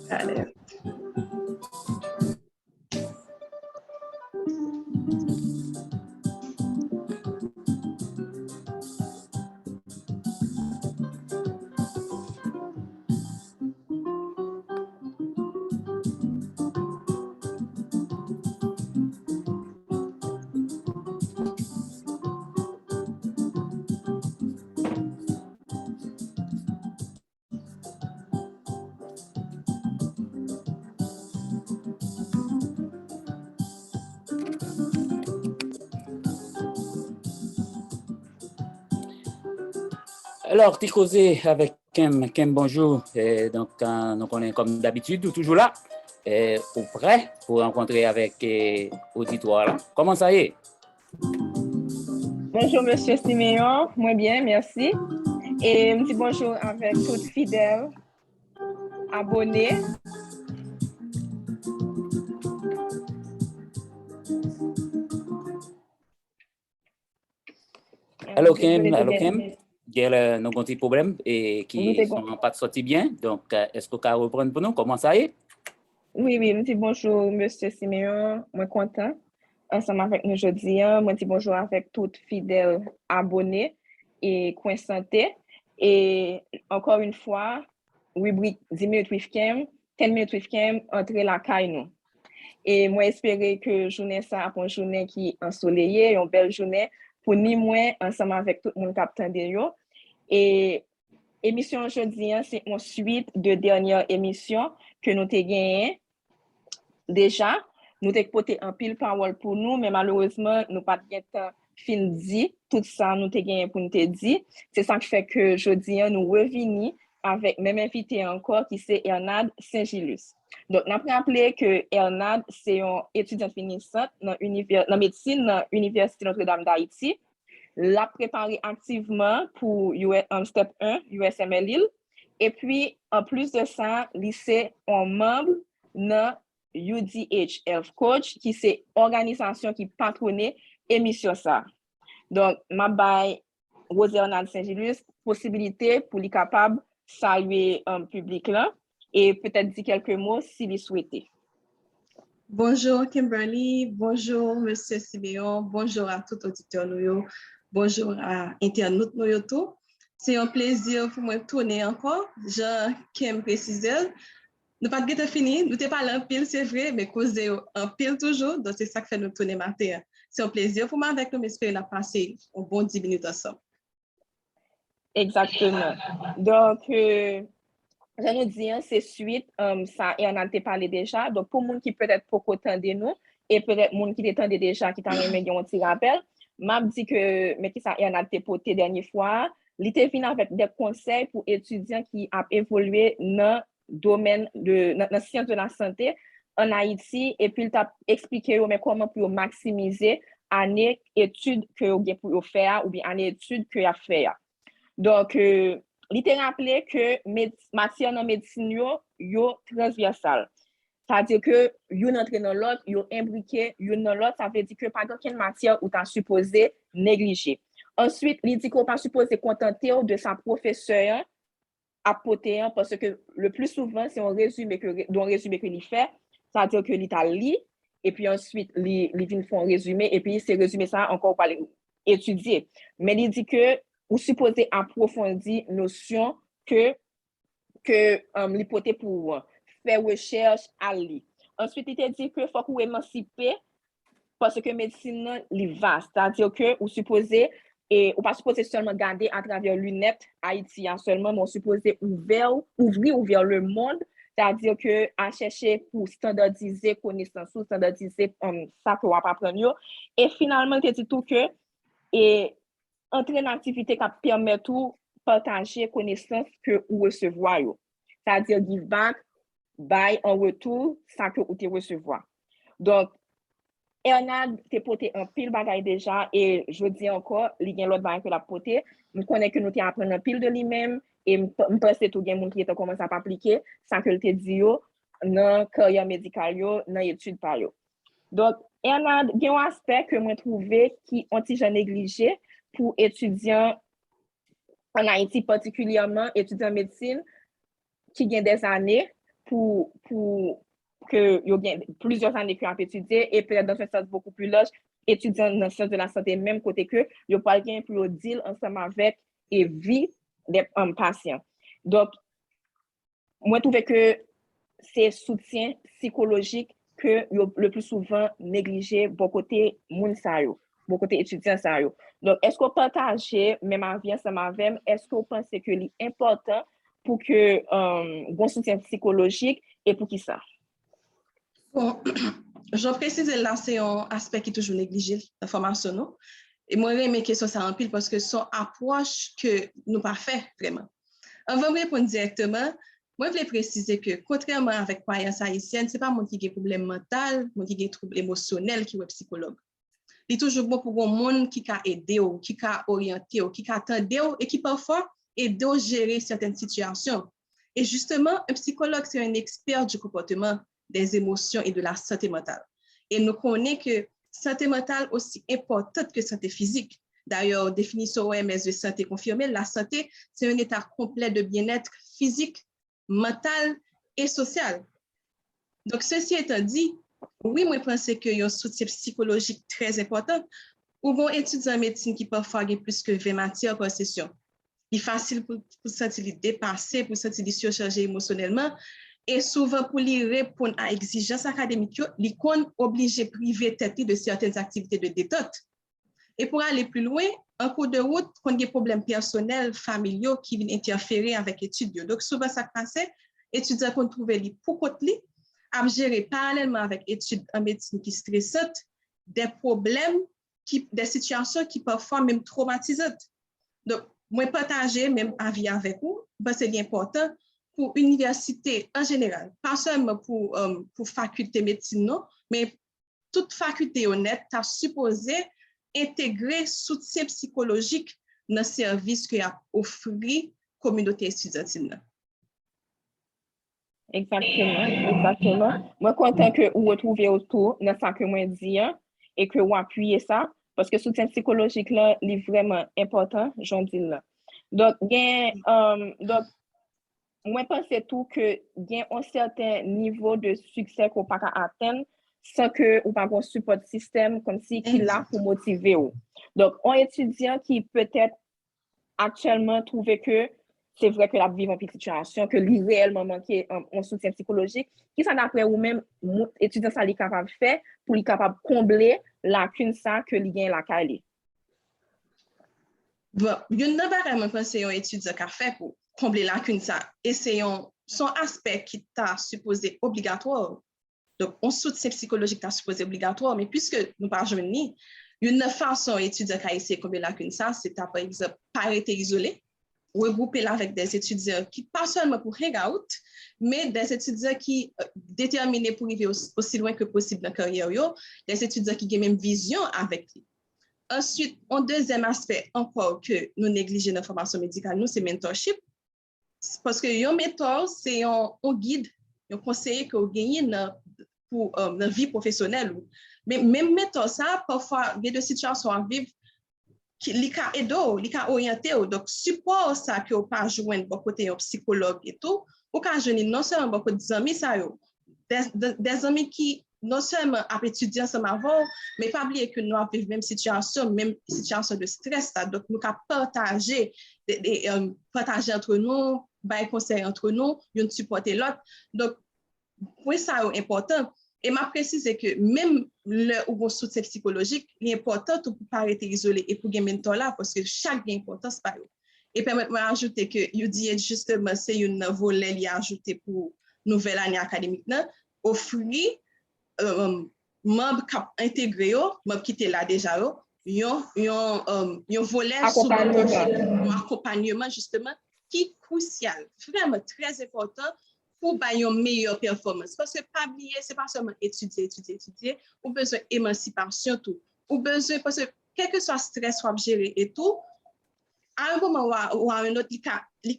Allez. Alors, tu causé avec Kem, bonjour. Et donc, nous connaissons comme d'habitude, toujours là, ou prêt pour rencontrer avec l'auditoire là. Comment ça y est? Bonjour, Monsieur Siméon. Moi bien, merci. Et un petit bonjour avec toutes fidèles abonnés. Allô, Désolé, Kem, t'es allô, bien. Kem. Il y a nos petits problèmes et Oui, qui sont pas sortis bien. Donc, est-ce que tu as reprendre pour nous? Comment ça y est? oui, un petit bonjour, Monsieur Siméon. Moi content. Ensemble avec nous aujourd'hui, moi petit bonjour avec toutes fidèles abonnés et coin santé. Et encore une fois, rubrique 10 minutes with Kem, 10 minutes with Kem, entrer la caille nous. Et moi, espérer que journée ça, pour une journée qui est ensoleillée, une belle journée, pour ni moins, ensemble avec tout le monde qui de yo. Et émission aujourd'hui, c'est une suite de dernière émission que nous avons gagné déjà. Nous avons porté un pile parole pour nous, mais malheureusement, nous n'avons pas de fin dit tout ça, nous avons gagné pour nous dire. C'est ça qui fait que aujourd'hui, nous revenons avec même invité encore qui c'est Ernad Saint-Gilus. Donc, nous avons rappelé que Ernad, c'est un étudiant finissant dans la médecine dans l'Université Notre-Dame d'Haïti. L'a préparé activement pour Step 1, USML Lille. Et puis, en plus de ça, lycée un membre dans UDH Health Coach, qui c'est organisation qui patronne émission ça. Donc, ma bail Rosé Ernad Saint-Gilus, possibilité pour les capables saluer un public là et peut-être dire quelques mots s'il souhaitait. Bonjour Kimberly, bonjour Monsieur Siméon, bonjour à tout auditeur nous, bonjour à internautes nous tout. C'est un plaisir pour moi de tourner encore. Jean Kim précisait, nous pas de fini, nous t'es pas là en pile c'est vrai, mais causer en pile toujours, donc c'est ça qui fait nous tourner matin. C'est un plaisir pour moi avec nous, j'espère la passer un bon 10 minutes ensemble. Exactement. Donc je nous dis, c'est suite, ça, et on a parlé déjà. Donc, pour les gens qui peut-être pas autant de nous, et peut-être les gens qui t'entendaient déjà, qui t'en remis un petit rappel, m'a dit que, mais qui ça, et on a porté dernière fois, il était venu avec des conseils pour étudiants qui ont évolué dans le domaine de la science de la santé en Haïti, et puis il t'a expliqué comment pour maximiser l'année études que vous avez pour faire, ou bien l'année études que vous avez fait. Donc, il te rappelé que matière dans médecine yo transversal. C'est-à-dire que yon entre dans l'autre, yon imbriqué yon dans l'autre, ça veut dire que pas aucune matière où tu as supposé négliger. Ensuite, il dit qu'on pas supposé contenter de sa professeure à porter parce que le plus souvent c'est un résumé que il fait, c'est-à-dire que il t'a lu et puis ensuite il vient faire un résumé et puis c'est résumé ça encore par étudier. Mais il dit que ou supposé approfondir notion que l'hypothèse pour faire recherche à lui. Ensuite, il te dit que faut qu'on émanciper parce que médecine est vaste, c'est-à-dire que ou supposé et ou pas supposé seulement garder à travers lunettes haïtien seulement, mais on supposé ouvrir le monde, c'est-à-dire que à chercher pour standardiser connaissance, standardiser ça que on va apprendre et finalement il te dit tout que et entrer dans l'activité qui permet tout partager connaissances que ou recevoir. C'est-à-dire give back, buy en retour, ça que ou te recevoir. Donc, Ernad te porté un pile bagaille déjà et je dis encore, il y a l'autre bagaille que la porté. Je connais que nous te apprenons un pile de lui-même et je pense que tout le monde qui commence à appliquer ça que te dit dans la carrière médicale, dans l'étude par yo. Donc, Ernad, il y a un aspect que moi trouvé qui ont déjà négligé pour étudiants en Haïti, particulièrement étudiants en médecine, qui gagne des années pour que il y a plusieurs années qui ont étudié et peut-être dans un sens beaucoup plus large, étudiant dans le sens de la santé, même côté que il pas gain pour deal ensemble avec et vie des patients. Donc, moi, je trouve que c'est soutien psychologique que le plus souvent négligé bon côté moun sa yo, bon côté étudiant sa yo. Donc, est-ce qu'on partage même avis ensemble avec, est-ce que vous pensez que c'est important pour que bon soutien psychologique et pour qui ça? Bon, je précise là, c'est un aspect qui est toujours négligé, la formation, non? Et moi, mes questions, ça en pile parce que son approche que nous pas fait vraiment. Avant de répondre directement, moi, je voulais préciser que, contrairement avec croyance haïtienne, ce n'est pas mon qui a des problèmes mentaux, mon qui a des troubles émotionnels qui est psychologue. Il est toujours bon pour un monde qui a aidé, qui a orienté, qui a attendu et qui parfois aide à gérer certaines situations. Et justement, un psychologue, c'est un expert du comportement, des émotions et de la santé mentale. Et nous connaissons que santé mentale est aussi importante que santé physique. D'ailleurs, définition OMS de santé confirmée, la santé, c'est un état complet de bien-être physique, mental et social. Donc, ceci étant dit, oui, moi, je pense qu'il y a un soutien psychologique très important. Ou bon étudiants en médecine qui parfois ont plus que 20 matières par session. Il est facile pour sentir dépassé, pour sentir surchargé émotionnellement. Et souvent, pour lui répondre à exigences académiques, il est obligé de priver tête de certaines activités de détente. Et pour aller plus loin, en cours de route, quand il y a des problèmes personnels, familiaux qui viennent interférer avec l'étude. Donc, souvent, ça passe, étudiants qu'on trouve pour côté, à gérer parallèlement avec études en médecine qui stressantes, des problèmes, des situations qui parfois même traumatisantes. Donc, moi, partager même avis avec vous, parce que c'est important pour l'université en général, pas seulement pour faculté médecine, non, mais toute faculté honnête, tu as supposé intégrer soutien psychologique dans le service que a offert la communauté étudiantine. Exactement. Moi, content que vous retrouvez autour de ça que moi dis et que vous appuyez ça, parce que le soutien psychologique là, est vraiment important, j'en dis là. Donc, moi, je pense tout que il y a un certain niveau de succès qu'on peut atteindre sans que ou pas un support système comme si qui là pour motiver. Donc, un étudiant qui peut-être actuellement trouve que c'est vrai que la vie en petite situation, que lui réellement manquer un soutien psychologique, qui ça d'après ou même étudiant ça est capable de faire pour lui capable combler lacune ça que lui gagne la qualité. Bon, il n'y a pas vraiment pensé un étudiant qui a fait pour combler lacune ça. Et c'est son aspect qui t'a supposé obligatoire. Donc, on soutien psychologique t'a supposé obligatoire, mais puisque nous pas jeunes, une façon étudiant qui a essayé de combler lacune ça, c'est par exemple pas arrêter isolé, regrouper là avec des étudiants qui pas seulement pour hangout, mais des étudiants qui déterminés pour arriver aussi loin que possible dans la carrière, des étudiants qui ont même vision avec lui. Ensuite, un deuxième aspect encore que nous négligeons dans la formation médicale, nous, c'est mentorship. Parce que un mentor, c'est un guide, un conseiller que vous gagnez pour la vie professionnelle. Mais même mentor, ça, parfois, il y a des situations à vivre qui li ka edo, li ka orienté. Donc, support ça que vous pas joindre bon côté un psychologue et tout, ou ka joindre non seulement beaucoup d'amis ça yo, des amis qui non seulement à étudier ensemble avant, mais pas oublier que nous avons la même situation de stress. Ça. Donc, nous avons partager entre nous, bail conseil entre nous, nous supporter l'autre. Donc, pour ça, c'est important. Et m'a précisé que même le ou soutien psychologique, il est important pour ne pas arrêter isolé et pour gagner mentor là, parce que chaque gain important, c'est pas eux. Et permettez-moi d'ajouter que UDH, justement, c'est une volet qui a ajouté pour nouvelle année académique, offrir membres intégrés, membres qui étaient là déjà, un volet accompagnement, justement, qui est crucial, vraiment très important pour une meilleure performance. Parce que pas oublier, ce n'est pas seulement étudier, ou besoin d'émancipation, tout. Ou besoin, parce que quel que soit le stress soit géré et tout, à un moment ou à un autre, il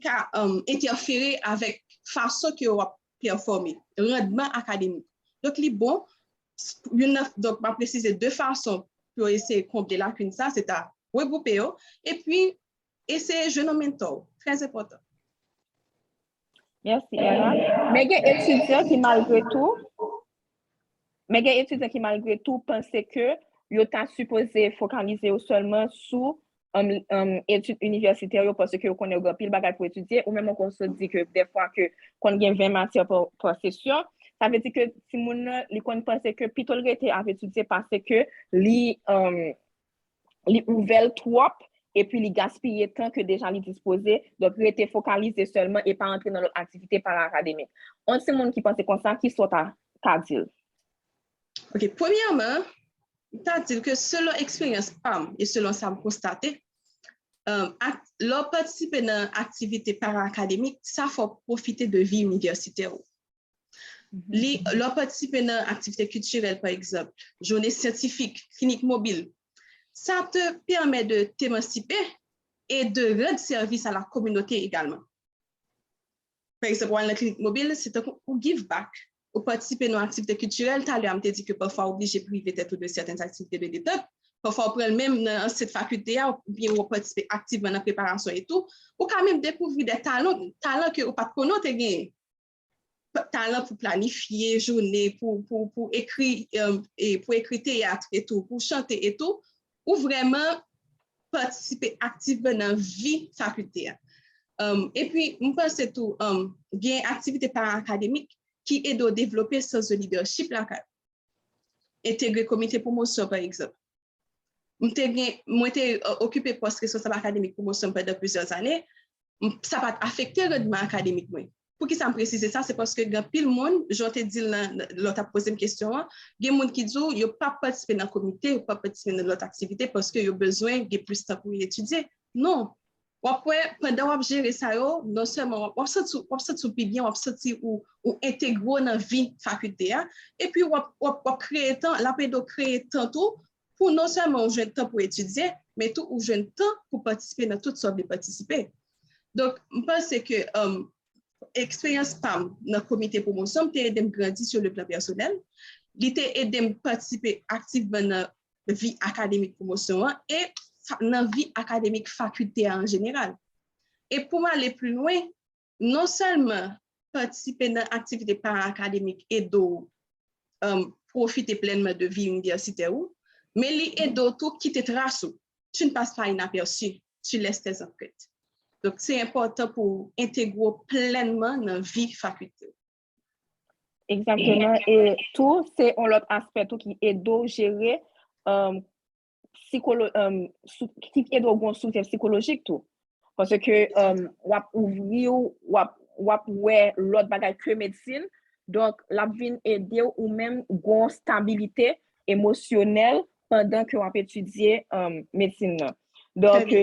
a interféré avec la façon qu'on va performer, rendement académique. Donc, il est bon. Donc, je vais préciser deux façons pour essayer de combler la lacune. Ça, c'est à regrouper et puis essayer de jouer un mentor. Très important. Merci, Ella. Mais il y a des étudiants qui, malgré tout, pensaient que ils étaient supposés focaliser seulement sur études universitaires parce que vous connaissez un pile bagage pour étudier, ou même on se dit que des fois que quand il y a 20 matières par session, ça veut dire que si on pense que plutôt le était à étudier parce que les ouvert trop et puis les gaspiller tant que déjà les disposer, donc il était focalisé seulement et pas entrer dans l'autre activité para-académique. On sait monde qui pense comme ça, qui sont à dire. OK, premièrement, c'est-à-dire que selon l'expérience PAM et selon ça me constaté, leur participer dans l'activité para-académique, ça faut profiter de vie universitaire. Leur participer dans l'activité culturelle, par exemple, journée scientifique, clinique mobile, ça te permet de t'émanciper et de rendre service à la communauté également. Par exemple, la clinique mobile, c'est un give back. Ou participer dans l'activité culturelle, tu as dit que parfois obligé de priver tête de certaines activités de l'État. Parfois, on prend même dans cette faculté, ou bien on participe activement dans la préparation et tout, ou quand même découvrir des talents que vous pas connaître, talent pour planifier journée, pour écrire théâtre et tout, pour chanter et tout, ou vraiment participer activement dans la vie facultaire. Et puis, je pense que tout, bien activité para-académique qui aide à développer sens de leadership, intégrer comité promotion, par exemple. Moi, j'ai occupé poste responsable académique promotion pendant plusieurs années. Ça va affecter le rendement académique. Pour qui ça me précise ça, c'est parce que dans pile monde, je te dis l'autre posé une question, il y a des gens qui disent qu'ils n'ont pas participé dans le comité, ou pas participé dans l'autre activité parce qu'ils ont besoin de plus de temps pour étudier. Non. Après, pendant qu'on gère ça, non seulement on se plus bien, on se ou intégrer dans la vie facultaire, et puis on crée temps, la pédo créer tantôt pour non seulement jouer temps pour étudier, mais tout ou jouer temps pour participer dans toutes sortes de participer. Donc, je pense que l'expérience PAM dans le comité promotion m'a aidé à grandir sur le plan personnel, m'a aidé à participer activement dans la vie académique promotion et dans la vie académique facultaire en général. Et pour aller plus loin, non seulement participer dans l'activité para-académique et profiter pleinement de vie universitaire, mais les tout qui te trace, tu ne passes pas inaperçu, tu laisses tes empreintes. Donc, c'est important pour intégrer pleinement dans la vie facultaire. Exactement. Et tout, c'est un autre aspect tout qui aide à gérer qui aide au bon soutien psychologique tout. Parce que l'autre bagage que médecine, donc la vie aider ou même une stabilité émotionnelle pendant que on étudier médecine. Donc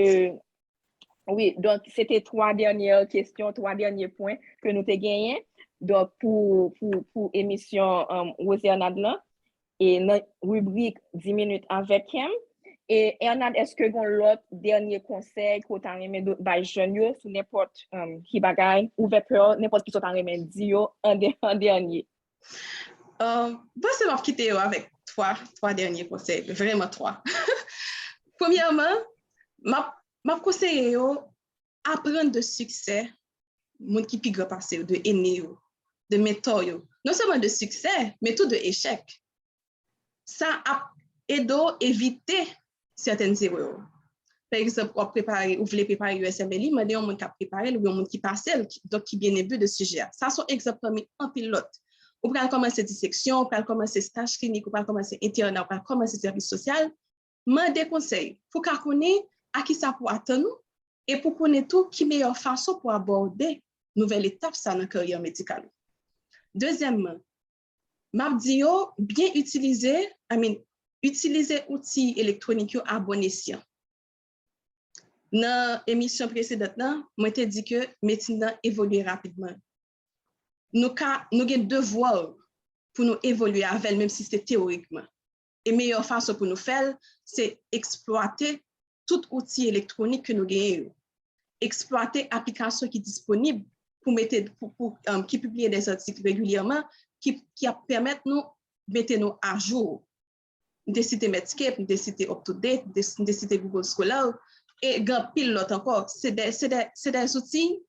oui, donc c'était 3 dernières questions, 3 derniers points que nous avons gagnés. Donc pour émission Roséanade et notre rubrique 10 minutes avec elle. Et Ernad, est-ce que vous avez l'autre dernier conseil que vous avez aimé de jeunes sur n'importe qui bagaille, ouverture, n'importe qui sont en remet dire en dernier? C'est moi qui t'ai avec 3 derniers conseils, vraiment 3. Premièrement, ma conseille apprendre de succès, mon qui pique passer de aînés, de mentors, non seulement de succès, mais tout de échecs. Ça aide à éviter certaines erreurs. Par exemple, vous voulez préparer USMLE, mais il y a un monde qui a préparé, ou un monde qui passe, donc qui bien ébu de sujet. Ça, c'est un exemple parmi un pilote. Vous pouvez commencer dissection, vous pouvez commencer stage clinique, vous pouvez commencer internat, vous pouvez commencer service social. Mais des conseils, pour qu'on connaisse à qui ça pour attendre et pour connaître tout qui meilleure façon pour aborder nouvelle étape dans la carrière médicale. Deuxièmement, m'a dit bien utiliser outils électroniques à bon escient. Dans l'émission précédente, moi t'ai dit que médecine évolue rapidement. Nous avons devoir pour nous évoluer avec, même si c'est théoriquement. Et meilleure façon pour nous faire, c'est exploiter tout outil électronique que nous avons. Exploiter l'application qui est disponible qui publie des articles régulièrement, qui permettent nous de mettre nous à jour. Des sites Medscape, des sites UpToDate, des sites Google Scholar, et grand pilote encore. C'est des outils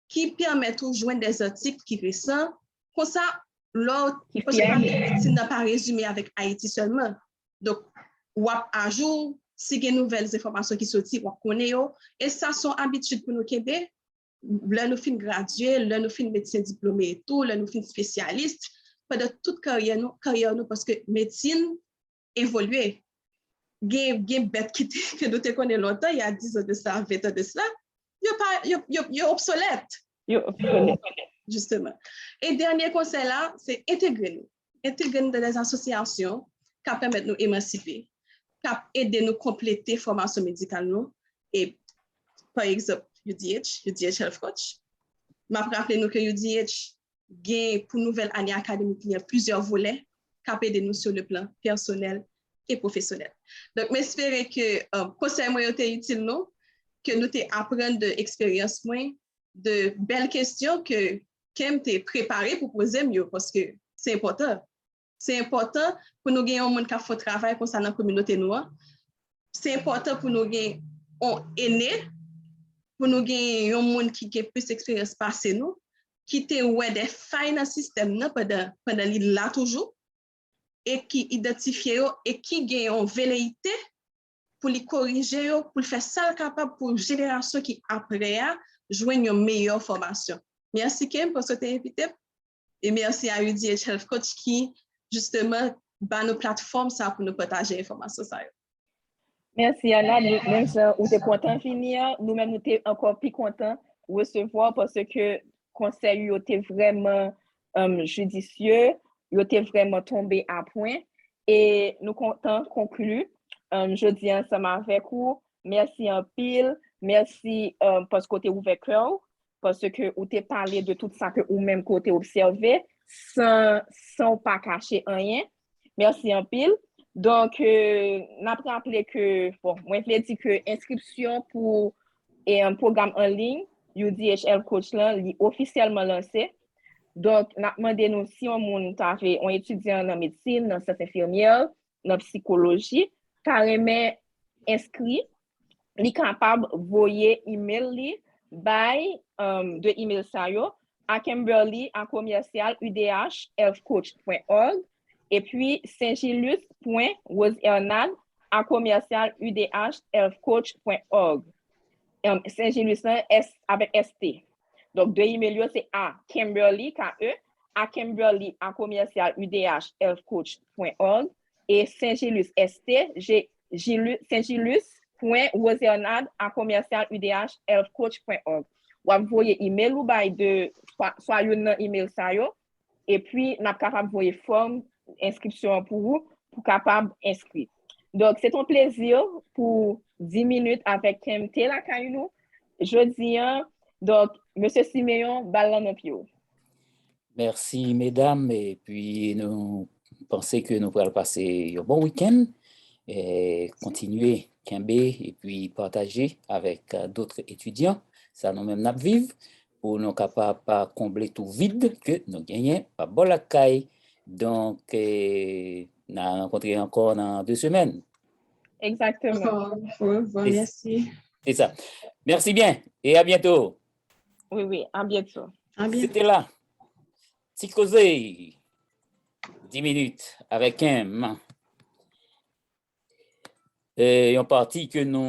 qui permet de joindre des articles qui récents. Comme ça, l'autre, parce que la médecine n'a pas résumé avec Haïti seulement. Donc, wap à jour, si il y a de nouvelles informations qui sortent, wap connaît yo. Et ça, sont habitudes pour nous Québec. Là, nous finissons gradués, là, nous finissons médecin diplômé et tout, là, nous finissons spécialistes. Pendant toute carrière, nous, parce que médecine évolue. Il y a des bêtes que nous te connaissons longtemps, il y a 10 ans de ça, 20 ans de cela. Il est obsolète. Justement. Et dernier conseil là, c'est intégrer nous. Intégrer nous dans des associations qui permettent de nous émanciper, qui aider nous compléter la formation médicale. Nous. Et par exemple, UDH Health Coach. Je rappelle nous que UDH gagne pour nouvelle année académique, il y a plusieurs volets qui aident nous sur le plan personnel et professionnel. Donc, j'espère que le conseil est utile, nous, que nous apprenons de l'expérience, de belles questions que Kem t'es préparé pour poser mieux parce que c'est important. C'est important pour nous gagner un monde qui a fait travail concernant la communauté noire. C'est important pour nous gagner un aîné, pour nous gagner un monde qui a plus d'expérience passée nous, qui te ouais des failles dans le système pendant là toujours et qui identifie et qui gagne une velléité pour les corriger, pour faire ça capable pour la génération qui après joindre une meilleure formation. Merci Kem pour cette invité et merci à UDH Health Coach qui justement bat nos plateformes ça pour nous partager l'information. Merci Anna, même si on était content de finir, nous-mêmes nous sommes encore plus contents de recevoir parce que le conseil était vraiment judicieux, il était vraiment tombé à point et nous comptons conclure. Je dis ensemble avec vous, merci en pile, merci parce que vous avez ouvert cœur, parce que vous avez parlé de tout ça que vous-même vous avez observé sans pas cacher rien. Merci en pile. Donc, n'a pas rappelé que, bon, moi, je l'ai dit que inscription pour un programme en ligne, UDHL Coach là, est officiellement lancé. Donc, n'a demandé nous si on étudiant en médecine, dans cette infirmière, dans psychologie, carrément inscrit, il est capable d'envoyer email by de email ça à Kimberly à commercial udh.healthcoach.org et puis saint-gilus.rosehernad à commercial udh.healthcoach.org. Saint-Gilus avec ST. Donc, deux emails, c'est à Kimberly, K-E, à Kimberly à commercial udh.healthcoach.org et Saint-Gilus ST, Saint-Gilus.rosehernad à commercial udh.healthcoach.org. Ou envoyer email ou de soit un email ça et puis n'a capable envoyer forme inscription pour vous pour capable inscrire. Donc c'est un plaisir pour 10 minutes avec MT la Kainou. Jeudi donc monsieur Siméon Balan Pio. Merci mesdames et puis nous pensons que nous pourrons passer un bon week-end et continuer Kembe et puis partager avec d'autres étudiants ça nous-mêmes nous vivre pour nous capables de combler tout vide que nous gagnons par Bolakay. Donc, on a rencontré encore dans 2 semaines. Exactement. Merci. C'est ça. Merci bien et à bientôt. Oui, à bientôt. C'était là. Petit causé. 10 minutes avec un. Et on partit que nous